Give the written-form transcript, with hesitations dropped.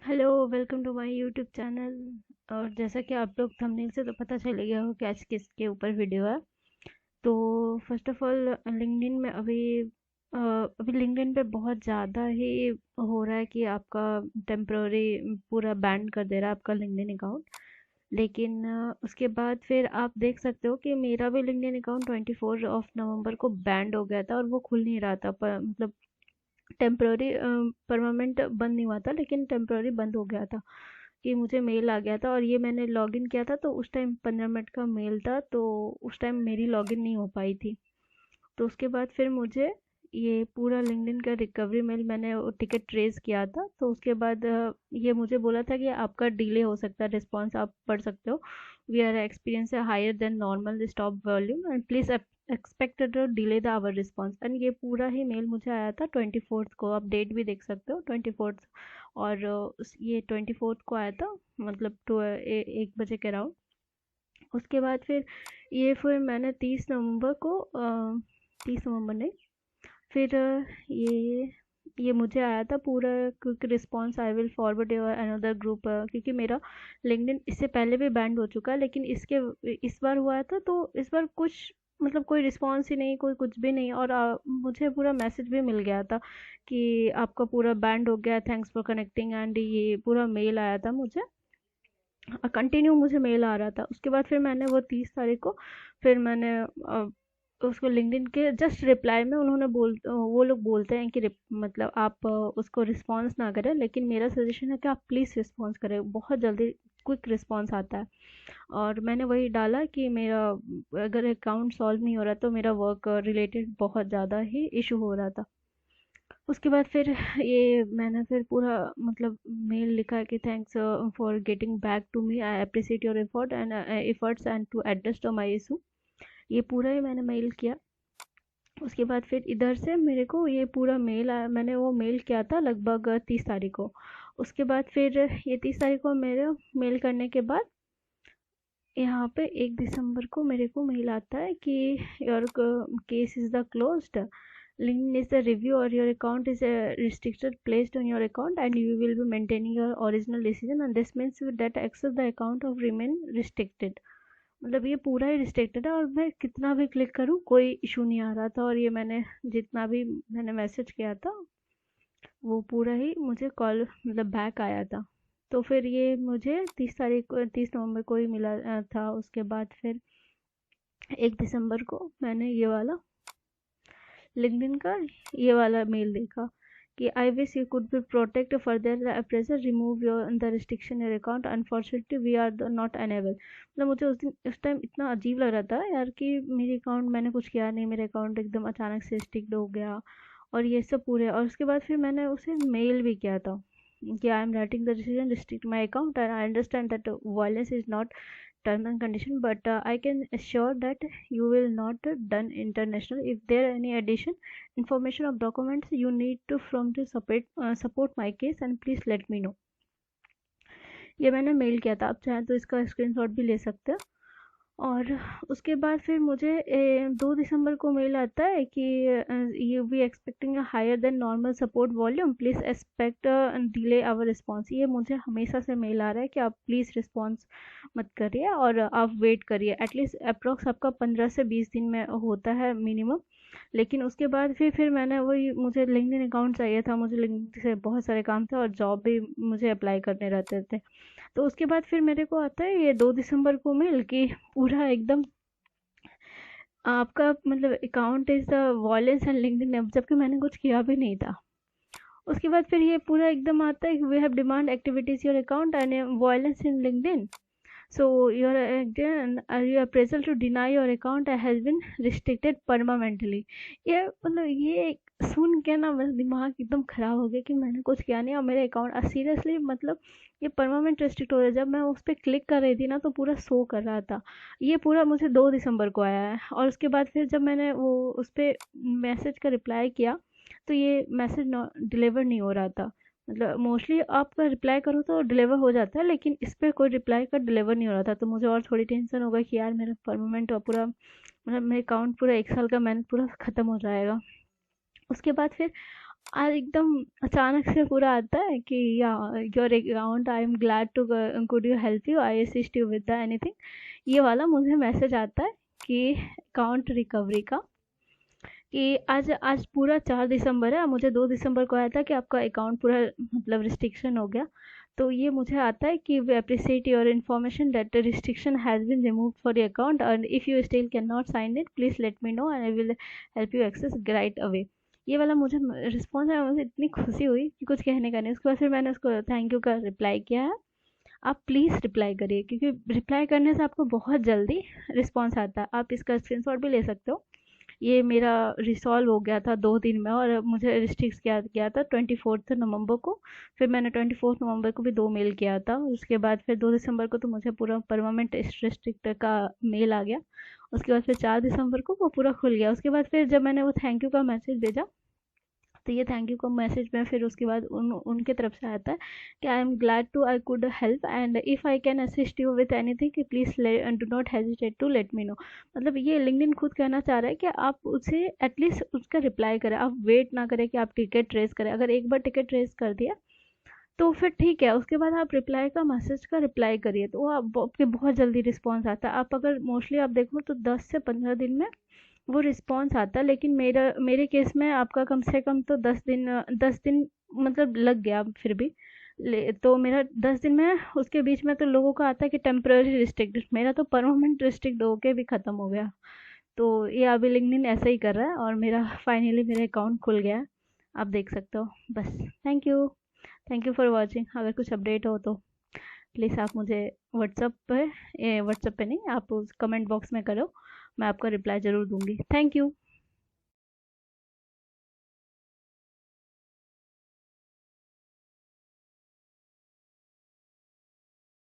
Hello, welcome to my YouTube channel. और जैसा कि आप लोग थंबनेल से तो पता चल ही गया हो कि आज किसके ऊपर वीडियो है। तो फर्स्ट ऑफ ऑल लिंक्डइन में अभी लिंक्डइन पे बहुत ज़्यादा ही हो रहा है कि आपका टेम्पररी पूरा बैन कर दे रहा है आपका लिंक्डइन अकाउंट। लेकिन उसके बाद फिर आप देख सकते हो कि मेरा भी लिंक्डइन अकाउंट 24 को बैंड हो गया था और वो खुल नहीं रहा था, पर मतलब टेम्पररी परमानेंट बंद नहीं हुआ था, लेकिन टेम्पररी बंद हो गया था कि मुझे मेल आ गया था। और ये मैंने लॉगिन किया था तो उस टाइम 15 मिनट का मेल था, तो उस टाइम मेरी लॉगिन नहीं हो पाई थी। तो उसके बाद फिर मुझे ये पूरा लिंक्डइन का रिकवरी मेल, मैंने वो टिकट ट्रेस किया था। तो उसके बाद ये मुझे बोला था कि आपका डिले हो सकता है, रिस्पॉन्स आप पढ़ सकते हो। We are experience higher than normal stop volume and please expected to delay the hour response. And ये पूरा ही मेल मुझे आया था 24th को, आप डेट भी देख सकते हो 24th। और ये 24th को आया था, मतलब 1 बजे के अराउंड। उसके बाद फिर मैंने 30 नवंबर को 30 नवंबर नहीं, फिर ये मुझे आया था पूरा quick response, I will forward your another group. क्योंकि मेरा लिंक्डइन इससे पहले भी बैंड हो चुका है, लेकिन इसके इस बार हुआ था तो इस बार कुछ मतलब कोई रिस्पॉन्स ही नहीं, कोई कुछ भी नहीं। और मुझे पूरा मैसेज भी मिल गया था कि आपका पूरा बैंड हो गया, थैंक्स फॉर कनेक्टिंग, एंड ये पूरा मेल आया था मुझे, कंटिन्यू मुझे मेल आ रहा था। उसके बाद फिर मैंने वो 30 तारीख को फिर मैंने उसको लिंक्डइन के जस्ट रिप्लाई में उन्होंने वो लोग बोलते हैं कि मतलब आप उसको रिस्पॉन्स ना करें, लेकिन मेरा सजेशन है कि आप प्लीज़ रिस्पॉन्स करें, बहुत जल्दी क्विक रिस्पॉन्स आता है। और मैंने वही डाला कि मेरा अगर अकाउंट सॉल्व नहीं हो रहा तो मेरा वर्क रिलेटेड बहुत ज़्यादा ही इशू हो रहा था। उसके बाद फिर ये मैंने फिर पूरा मतलब मेल लिखा कि thanks for getting back to me, I appreciate your efforts and to address to my issue. ये पूरा ही मैंने मेल किया। उसके बाद फिर इधर से मेरे को ये पूरा मेल आया, मैंने वो मेल किया था लगभग 30 तारीख को। उसके बाद फिर ये 30 तारीख को मेरे मेल करने के बाद यहाँ पे 1 दिसंबर को मेरे को मेल आता है कि your case is the closed, LinkedIn is the review or your account is restricted placed on your account and you will be maintaining your original decision and this means that access the account of remain restricted। मतलब ये पूरा ही restricted है और मैं कितना भी click करूँ कोई इशू नहीं आ रहा था। और ये मैंने जितना भी मैंने मैसेज किया था वो पूरा ही मुझे कॉल मतलब बैक आया था। तो फिर ये मुझे 30 नवंबर को ही मिला था। उसके बाद फिर 1 दिसंबर को मैंने ये वाला लिंक्डइन का ये वाला मेल देखा कि I wish you could be protect further appraisal remove your the restriction your account unfortunately we are not enable. मतलब मुझे उस टाइम इतना अजीब लग रहा था यार कि मेरे अकाउंट, मैंने कुछ किया नहीं, मेरे अकाउंट एकदम अचानक से रिस्ट्रिक्ट हो गया और ये सब पूरे। और उसके बाद फिर मैंने उसे मेल भी किया था कि I am writing the decision restrict my account and I understand that violence is not term and condition, but I can assure that you will not done international. If there any addition information or documents you need to from to support my case and please let me know। ये मैंने mail किया था, आप चाहें तो इसका screenshot भी ले सकते हो। और उसके बाद फिर मुझे 2 दिसंबर को मेल आता है कि you be expecting a higher than normal support volume, please expect delay our response. ये मुझे हमेशा से मेल आ रहा है कि आप प्लीज़ रिस्पॉन्स मत करिए और आप वेट करिए, एटलीस्ट अप्रॉक्स आपका 15 से 20 दिन में होता है मिनिमम। लेकिन उसके बाद फिर मैंने वही, मुझे लिंक्डइन अकाउंट चाहिए था, मुझे लिंक्डइन से बहुत सारे काम थे और जॉब भी मुझे अप्लाई करने रहते थे। तो उसके बाद फिर मेरे को आता है ये 2 दिसंबर को मेल कि पूरा एकदम आपका मतलब account is the violence and LinkedIn app, जबकि मैंने कुछ किया भी नहीं था। उसके बाद फिर ये पूरा एकदम आता है, we have demand activities your account and violence in LinkedIn, so your again your appraisal to deny your account has been restricted permanently। ये मतलब ये सुन के ना मेरा दिमाग एकदम खराब हो गया कि मैंने कुछ किया नहीं और मेरे अकाउंट सीरियसली मतलब ये परमानेंट रेस्ट्रिक्ट हो रहा है। जब मैं उस पर क्लिक कर रही थी ना तो पूरा शो कर रहा था। ये पूरा मुझे 2 दिसंबर को आया है। और उसके बाद फिर जब मैंने वो उस पर मैसेज का रिप्लाई किया तो ये मैसेज डिलीवर नहीं हो रहा था। मतलब मोस्टली आपका रिप्लाई करो तो डिलीवर हो जाता है, लेकिन इस पे कोई रिप्लाई का डिलीवर नहीं हो रहा था। तो मुझे और थोड़ी टेंशन हो गई कि यार मेरा परमानेंट पूरा मतलब मेरा अकाउंट पूरा 1 साल का मेहनत पूरा ख़त्म हो जाएगा। उसके बाद फिर आज एकदम अचानक से पूरा आता है कि या your account, I am glad to, could you help you, I assist you with the anything, ये वाला मुझे मैसेज आता है कि अकाउंट रिकवरी का, कि आज आज पूरा 4 दिसंबर है, मुझे 2 दिसंबर को आया था कि आपका अकाउंट पूरा मतलब रिस्ट्रिक्शन हो गया। तो ये मुझे आता है कि we appreciate your information that restriction has been removed for your account and if you still can not sign it please let me know and I will help you access right away. ये वाला मुझे response है, मुझे इतनी खुशी हुई कि कुछ कहने का नहीं। उसके बाद फिर मैंने उसको थैंक यू का रिप्लाई किया है। आप प्लीज़ रिप्लाई करिए, क्योंकि रिप्लाई करने से आपको बहुत जल्दी रिस्पॉन्स आता है। आप इसका स्क्रीनशॉट भी ले सकते हो। ये मेरा रिसॉल्व हो गया था 2 दिन में, और मुझे रिस्ट्रिक्ट किया गया था 24 नवंबर को। फिर मैंने 24 नवंबर को भी 2 मेल किया था। उसके बाद फिर 2 दिसंबर को तो मुझे पूरा परमानेंट रिस्ट्रिक्ट का मेल आ गया। उसके बाद फिर 4 दिसंबर को वो पूरा खुल गया। उसके बाद फिर जब मैंने वो थैंक यू का मैसेज भेजा, तो ये थैंक यू का मैसेज में फिर उसके बाद उनके तरफ से आता है कि I am glad to I could help and if I can assist you with anything please do not hesitate to let me know. मतलब ये लिंक्डइन खुद कहना चाह रहा है कि आप उसे एटलीस्ट उसका रिप्लाई करें, आप वेट ना करें कि आप टिकट ट्रेस करें। अगर एक बार टिकट ट्रेस कर दिया तो फिर ठीक है, उसके बाद आप रिप्लाई का मैसेज का रिप्लाई करिए, तो वो आपके बहुत जल्दी रिस्पॉन्स आता है। आप अगर मोस्टली आप देखो तो 10 से 15 दिन में वो रिस्पॉन्स आता है, लेकिन मेरे केस में आपका कम से कम तो 10 दिन मतलब लग गया फिर भी। तो मेरा 10 दिन में उसके बीच में तो लोगों का आता है कि टेम्पररी रिस्ट्रिक्ट, मेरा तो परमानेंट रिस्ट्रिक्ट होके भी ख़त्म हो गया। तो ये अभी लिंक्डइन ऐसा ही कर रहा है और मेरा फाइनली मेरा अकाउंट खुल गया है, आप देख सकते हो। बस thank you, thank you for watching. अगर कुछ अपडेट हो तो प्लीज़ आप मुझे व्हाट्सअप पे नहीं, आप उस कमेंट बॉक्स में करो, मैं आपका रिप्लाई ज़रूर दूंगी। Thank you.